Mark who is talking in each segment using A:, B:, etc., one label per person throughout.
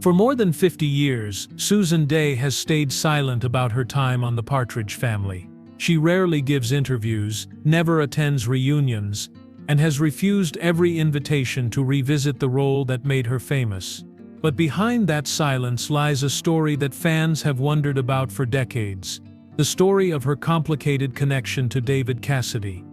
A: For more than 50 years, Susan Dey has stayed silent about her time on the Partridge Family. She rarely gives interviews, never attends reunions, and has refused every invitation to revisit the role that made her famous. But behind that silence lies a story that fans have wondered about for decades. The story of her complicated connection to David Cassidy.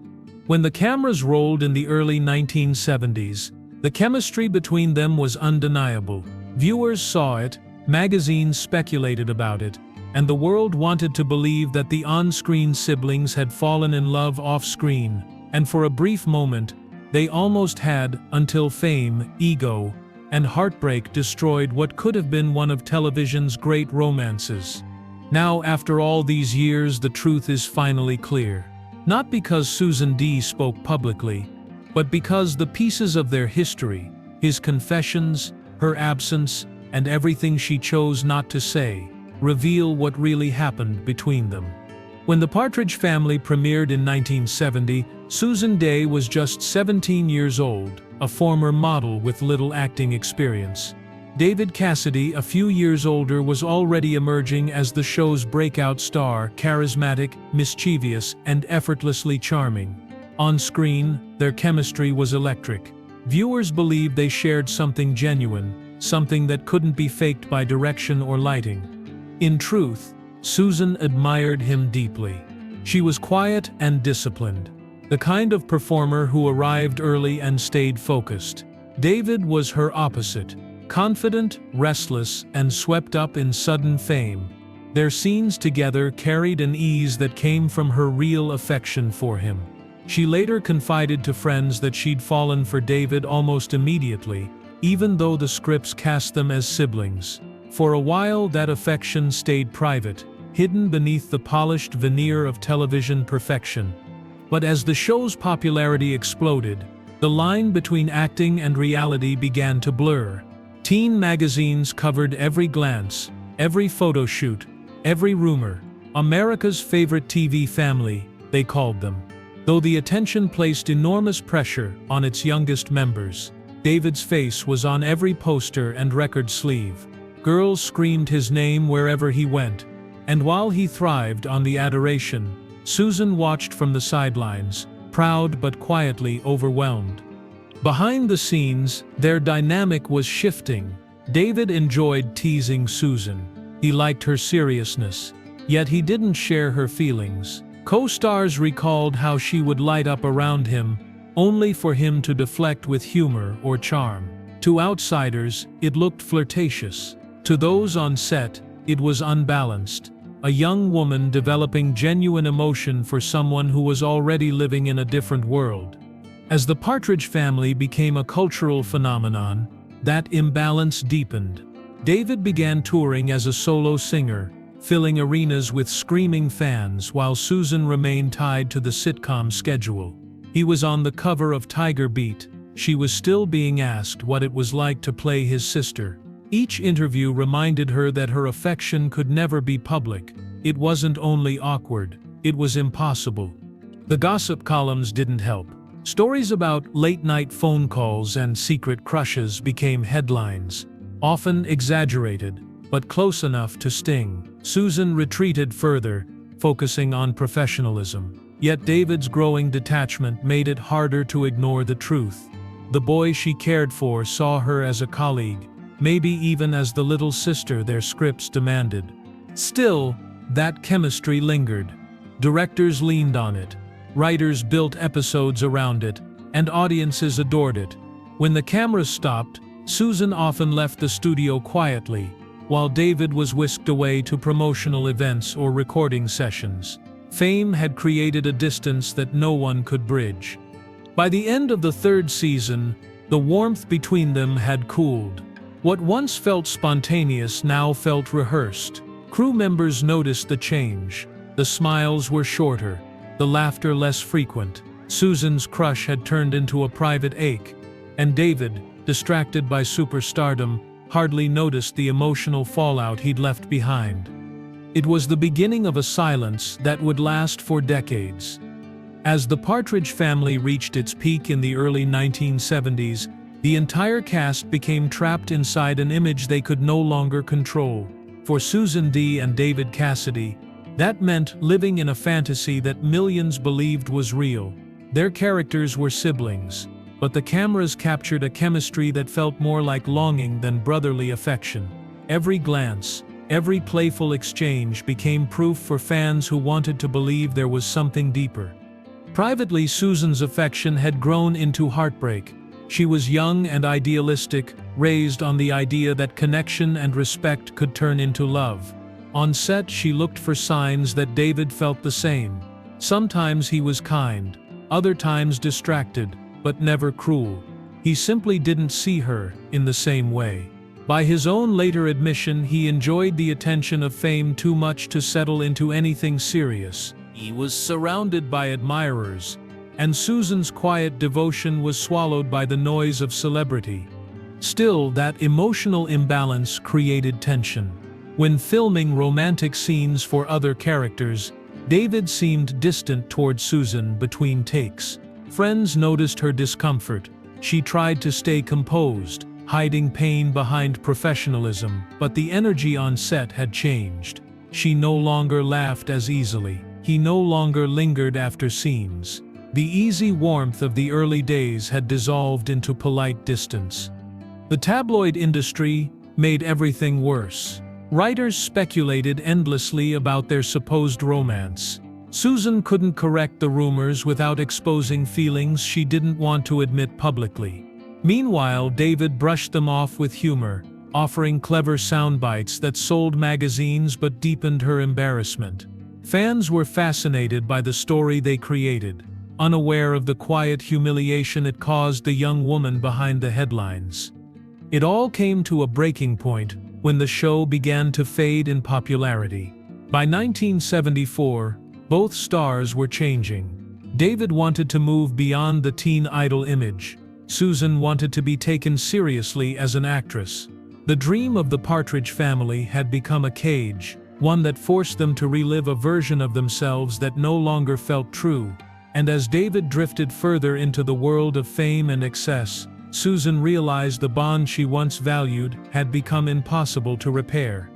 A: When the cameras rolled in the early 1970s, the chemistry between them was undeniable. Viewers saw it, magazines speculated about it, and the world wanted to believe that the on-screen siblings had fallen in love off-screen, and for a brief moment, they almost had, until fame, ego, and heartbreak destroyed what could have been one of television's great romances. Now, after all these years, the truth is finally clear. Not because Susan D. spoke publicly, but because the pieces of their history, his confessions, her absence, and everything she chose not to say, reveal what really happened between them. When the Partridge Family premiered in 1970, Susan Dey was just 17 years old, a former model with little acting experience. David Cassidy, a few years older, was already emerging as the show's breakout star, charismatic, mischievous, and effortlessly charming. On screen, their chemistry was electric. Viewers believed they shared something genuine, something that couldn't be faked by direction or lighting. In truth, Susan admired him deeply. She was quiet and disciplined, the kind of performer who arrived early and stayed focused. David was her opposite. Confident, restless, and swept up in sudden fame. Their scenes together carried an ease that came from her real affection for him. She later confided to friends that she'd fallen for David almost immediately, even though the scripts cast them as siblings. For a while, that affection stayed private, hidden beneath the polished veneer of television perfection. But as the show's popularity exploded, the line between acting and reality began to blur. Teen magazines covered every glance, every photo shoot, every rumor. America's favorite TV family, they called them. Though the attention placed enormous pressure on its youngest members, David's face was on every poster and record sleeve. Girls screamed his name wherever he went, and while he thrived on the adoration, Susan watched from the sidelines, proud but quietly overwhelmed. Behind the scenes, their dynamic was shifting. David enjoyed teasing Susan. He liked her seriousness, yet he didn't share her feelings. Co-stars recalled how she would light up around him, only for him to deflect with humor or charm. To outsiders, it looked flirtatious. To those on set, it was unbalanced. A young woman developing genuine emotion for someone who was already living in a different world. As the Partridge Family became a cultural phenomenon, that imbalance deepened. David began touring as a solo singer, filling arenas with screaming fans while Susan remained tied to the sitcom schedule. He was on the cover of Tiger Beat. She was still being asked what it was like to play his sister. Each interview reminded her that her affection could never be public. It wasn't only awkward, it was impossible. The gossip columns didn't help. Stories about late-night phone calls and secret crushes became headlines, often exaggerated, but close enough to sting. Susan retreated further, focusing on professionalism. Yet David's growing detachment made it harder to ignore the truth. The boy she cared for saw her as a colleague, maybe even as the little sister their scripts demanded. Still, that chemistry lingered. Directors leaned on it. Writers built episodes around it, and audiences adored it. When the cameras stopped, Susan often left the studio quietly, while David was whisked away to promotional events or recording sessions. Fame had created a distance that no one could bridge. By the end of the third season, the warmth between them had cooled. What once felt spontaneous now felt rehearsed. Crew members noticed the change. The smiles were shorter, the laughter less frequent. Susan's crush had turned into a private ache, and David, distracted by superstardom, hardly noticed the emotional fallout he'd left behind. It was the beginning of a silence that would last for decades. As the Partridge Family reached its peak in the early 1970s, The entire cast became trapped inside an image they could no longer control. For Susan Dey and David Cassidy, that meant living in a fantasy that millions believed was real. Their characters were siblings, but the cameras captured a chemistry that felt more like longing than brotherly affection. Every glance, every playful exchange became proof for fans who wanted to believe there was something deeper. Privately, Susan's affection had grown into heartbreak. She was young and idealistic, raised on the idea that connection and respect could turn into love. On set, she looked for signs that David felt the same. Sometimes he was kind, other times distracted, but never cruel. He simply didn't see her in the same way. By his own later admission, he enjoyed the attention of fame too much to settle into anything serious. He was surrounded by admirers, and Susan's quiet devotion was swallowed by the noise of celebrity. Still, that emotional imbalance created tension. When filming romantic scenes for other characters, David seemed distant toward Susan between takes. Friends noticed her discomfort. She tried to stay composed, hiding pain behind professionalism, but the energy on set had changed. She no longer laughed as easily. He no longer lingered after scenes. The easy warmth of the early days had dissolved into polite distance. The tabloid industry made everything worse. Writers speculated endlessly about their supposed romance. Susan couldn't correct the rumors without exposing feelings she didn't want to admit publicly. Meanwhile, David brushed them off with humor, offering clever soundbites that sold magazines but deepened her embarrassment. Fans were fascinated by the story they created, unaware of the quiet humiliation it caused the young woman behind the headlines. It all came to a breaking point when the show began to fade in popularity. By 1974, both stars were changing. David wanted to move beyond the teen idol image. Susan wanted to be taken seriously as an actress. The dream of the Partridge Family had become a cage, one that forced them to relive a version of themselves that no longer felt true. And as David drifted further into the world of fame and excess, Susan realized the bond she once valued had become impossible to repair.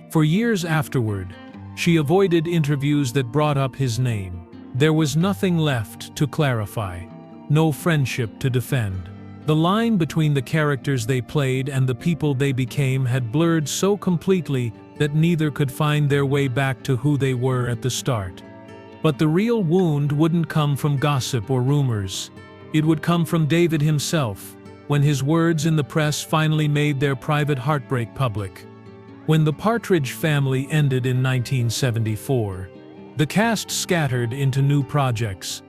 A: For years afterward, she avoided interviews that brought up his name. There was nothing left to clarify, no friendship to defend. The line between the characters they played and the people they became had blurred so completely that neither could find their way back to who they were at the start. But the real wound wouldn't come from gossip or rumors. It would come from David himself, when his words in the press finally made their private heartbreak public. When the Partridge Family ended in 1974, the cast scattered into new projects.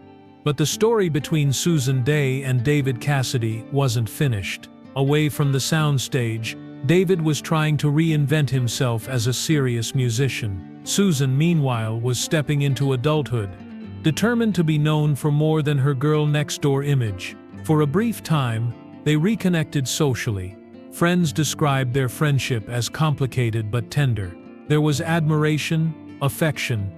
A: But the story between Susan Dey and David Cassidy wasn't finished. Away from the soundstage, David was trying to reinvent himself as a serious musician. Susan, meanwhile, was stepping into adulthood, determined to be known for more than her girl-next-door image. For a brief time, they reconnected socially. Friends described their friendship as complicated but tender. There was admiration, affection,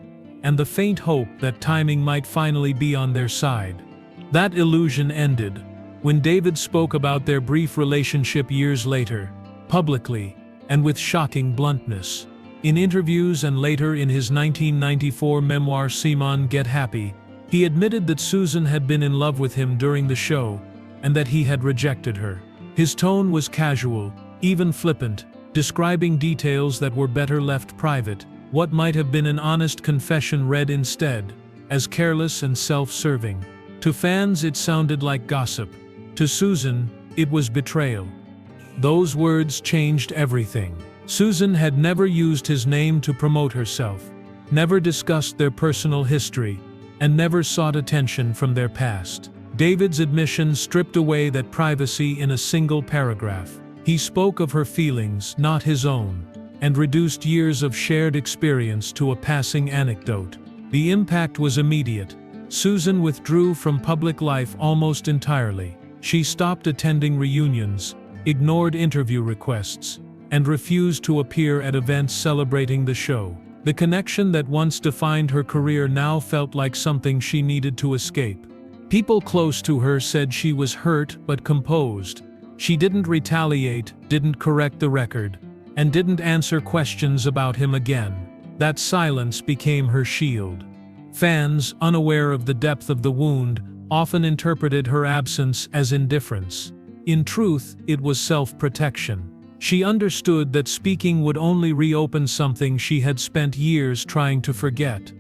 A: and the faint hope that timing might finally be on their side. That illusion ended when David spoke about their brief relationship years later, publicly, and with shocking bluntness. In interviews and later in his 1994 memoir Simon Get Happy, he admitted that Susan had been in love with him during the show, and that he had rejected her. His tone was casual, even flippant, describing details that were better left private. What might have been an honest confession read instead as careless and self-serving. To fans, it sounded like gossip. To Susan, it was betrayal. Those words changed everything. Susan had never used his name to promote herself, never discussed their personal history, and never sought attention from their past. David's admission stripped away that privacy in a single paragraph. He spoke of her feelings, not his own, and reduced years of shared experience to a passing anecdote. The impact was immediate. Susan withdrew from public life almost entirely. She stopped attending reunions, ignored interview requests, and refused to appear at events celebrating the show. The connection that once defined her career now felt like something she needed to escape. People close to her said she was hurt but composed, She didn't retaliate, didn't correct the record, and didn't answer questions about him again. That silence became her shield. Fans, unaware of the depth of the wound, often interpreted her absence as indifference. In truth, it was self-protection. She understood that speaking would only reopen something she had spent years trying to forget.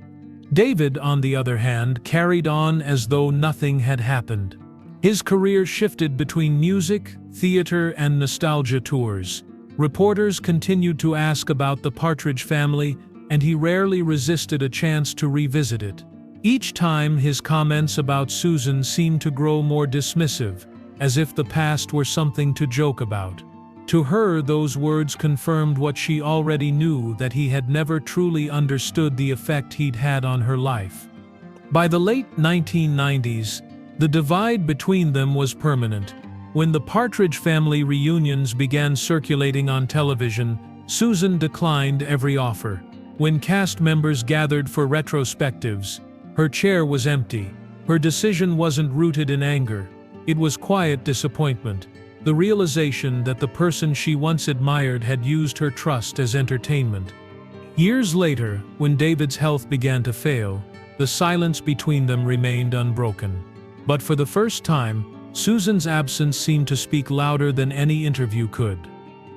A: David, on the other hand, carried on as though nothing had happened. His career shifted between music, theater, and nostalgia tours. Reporters continued to ask about the Partridge Family, and he rarely resisted a chance to revisit it. Each time, his comments about Susan seemed to grow more dismissive, as if the past were something to joke about. To her, those words confirmed what she already knew, that he had never truly understood the effect he'd had on her life. By the late 1990s, the divide between them was permanent. When the Partridge Family reunions began circulating on television, Susan declined every offer. When cast members gathered for retrospectives, her chair was empty. Her decision wasn't rooted in anger. It was quiet disappointment, the realization that the person she once admired had used her trust as entertainment. Years later, when David's health began to fail, the silence between them remained unbroken. But for the first time, Susan's absence seemed to speak louder than any interview could.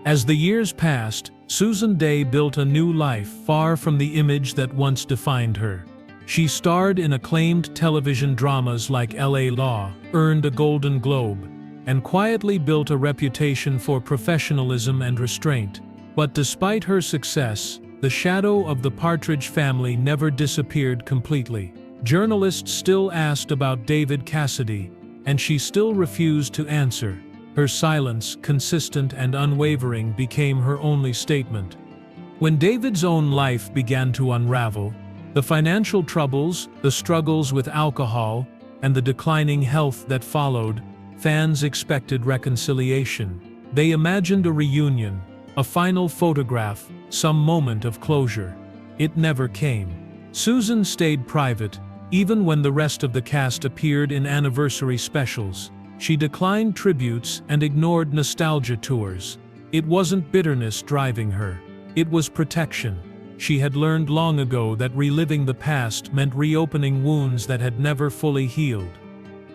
A: As the years passed, Susan Dey built a new life far from the image that once defined her. She starred in acclaimed television dramas like L.A. Law, earned a Golden Globe, and quietly built a reputation for professionalism and restraint. But despite her success, the shadow of the Partridge Family never disappeared completely. Journalists still asked about David Cassidy, and she still refused to answer. Her silence, consistent and unwavering, became her only statement. When David's own life began to unravel, the financial troubles, the struggles with alcohol, and the declining health that followed, fans expected reconciliation. They imagined a reunion, a final photograph, some moment of closure. It never came. Susan stayed private, even when the rest of the cast appeared in anniversary specials. She declined tributes and ignored nostalgia tours. It wasn't bitterness driving her. It was protection. She had learned long ago that reliving the past meant reopening wounds that had never fully healed.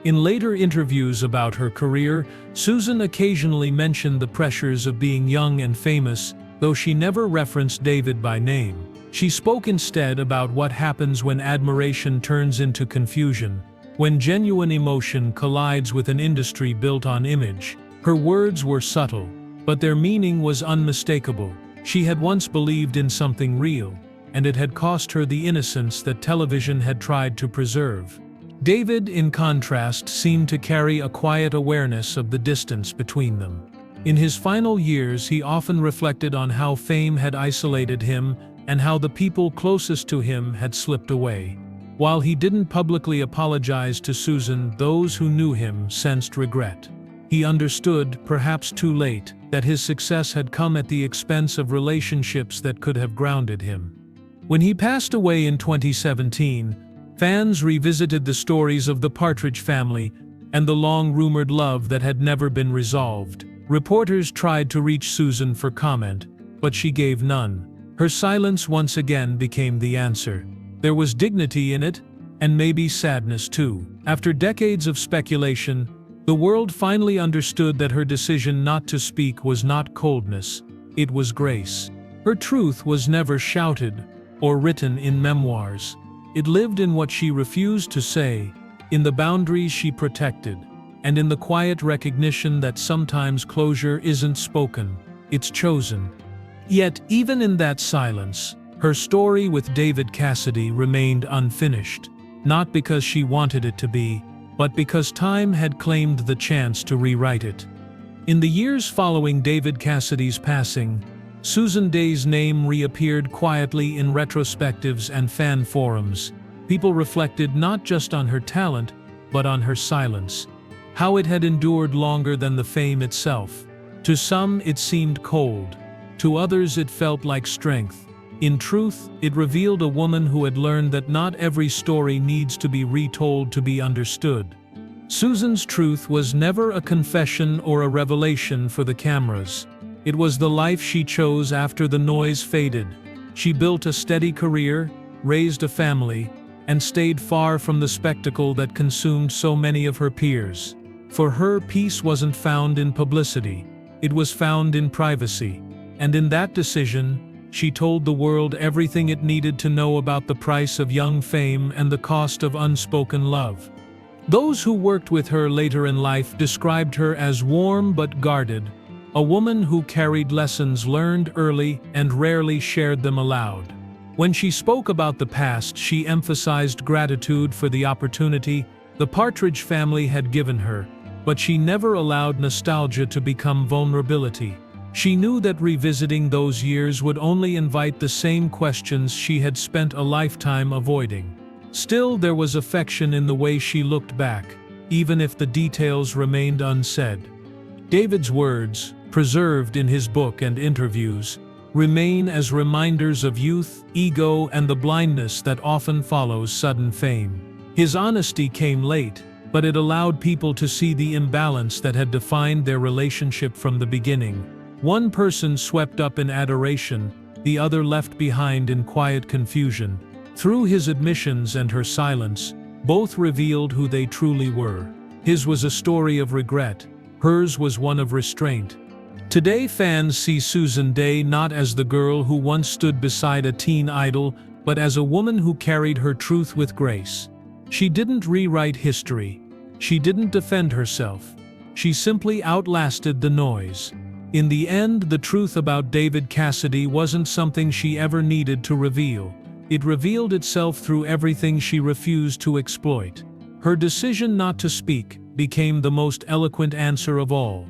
A: In later interviews about her career, Susan occasionally mentioned the pressures of being young and famous, though she never referenced David by name. She spoke instead about what happens when admiration turns into confusion, when genuine emotion collides with an industry built on image. Her words were subtle, but their meaning was unmistakable. She had once believed in something real, and it had cost her the innocence that television had tried to preserve. David, in contrast, seemed to carry a quiet awareness of the distance between them. In his final years, he often reflected on how fame had isolated him and how the people closest to him had slipped away. While he didn't publicly apologize to Susan, those who knew him sensed regret. He understood, perhaps too late, that his success had come at the expense of relationships that could have grounded him. When he passed away in 2017, fans revisited the stories of the Partridge Family and the long-rumored love that had never been resolved. Reporters tried to reach Susan for comment, but she gave none. Her silence once again became the answer. There was dignity in it, and maybe sadness too. After decades of speculation, the world finally understood that her decision not to speak was not coldness, it was grace. Her truth was never shouted or written in memoirs. It lived in what she refused to say, in the boundaries she protected, and in the quiet recognition that sometimes closure isn't spoken, it's chosen. Yet, even in that silence, her story with David Cassidy remained unfinished, not because she wanted it to be, but because time had claimed the chance to rewrite it. In the years following David Cassidy's passing, Susan Dey's name reappeared quietly in retrospectives and fan forums. People reflected not just on her talent, but on her silence, how it had endured longer than the fame itself. To some, it seemed cold. To others, it felt like strength. In truth, it revealed a woman who had learned that not every story needs to be retold to be understood. Susan's truth was never a confession or a revelation for the cameras. It was the life she chose after the noise faded. She built a steady career, raised a family, and stayed far from the spectacle that consumed so many of her peers. For her, peace wasn't found in publicity. It was found in privacy. And in that decision, she told the world everything it needed to know about the price of young fame and the cost of unspoken love. Those who worked with her later in life described her as warm but guarded, a woman who carried lessons learned early and rarely shared them aloud. When she spoke about the past, she emphasized gratitude for the opportunity the Partridge family had given her, but she never allowed nostalgia to become vulnerability. She knew that revisiting those years would only invite the same questions she had spent a lifetime avoiding. Still, there was affection in the way she looked back, even if the details remained unsaid. David's words, preserved in his book and interviews, remain as reminders of youth, ego, and the blindness that often follows sudden fame. His honesty came late, but it allowed people to see the imbalance that had defined their relationship from the beginning. One person swept up in adoration, the other left behind in quiet confusion. Through his admissions and her silence, both revealed who they truly were. His was a story of regret, hers was one of restraint. Today, fans see Susan Dey not as the girl who once stood beside a teen idol, but as a woman who carried her truth with grace. She didn't rewrite history. She didn't defend herself. She simply outlasted the noise. In the end, the truth about David Cassidy wasn't something she ever needed to reveal. It revealed itself through everything she refused to exploit. Her decision not to speak became the most eloquent answer of all.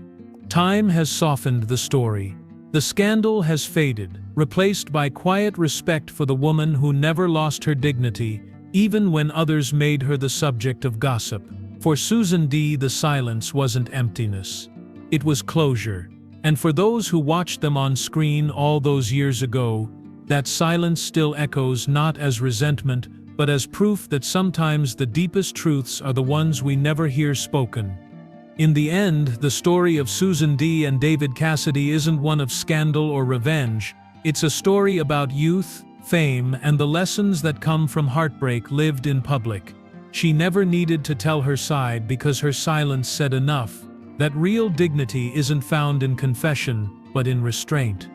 A: Time has softened the story. The scandal has faded, replaced by quiet respect for the woman who never lost her dignity, even when others made her the subject of gossip. For Susan Dey, the silence wasn't emptiness. It was closure. And for those who watched them on screen all those years ago, that silence still echoes not as resentment, but as proof that sometimes the deepest truths are the ones we never hear spoken. In the end, the story of Susan Dey and David Cassidy isn't one of scandal or revenge. It's a story about youth, fame, and the lessons that come from heartbreak lived in public. She never needed to tell her side because her silence said enough. That real dignity isn't found in confession, but in restraint.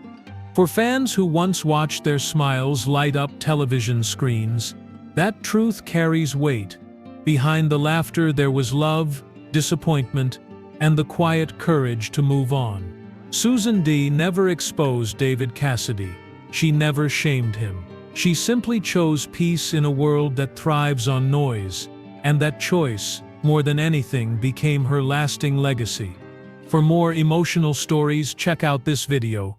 A: For fans who once watched their smiles light up television screens, that truth carries weight. Behind the laughter there was love, disappointment, and the quiet courage to move on. Susan Dey never exposed David Cassidy. She never shamed him. She simply chose peace in a world that thrives on noise, and that choice, more than anything, became her lasting legacy. For more emotional stories, check out this video.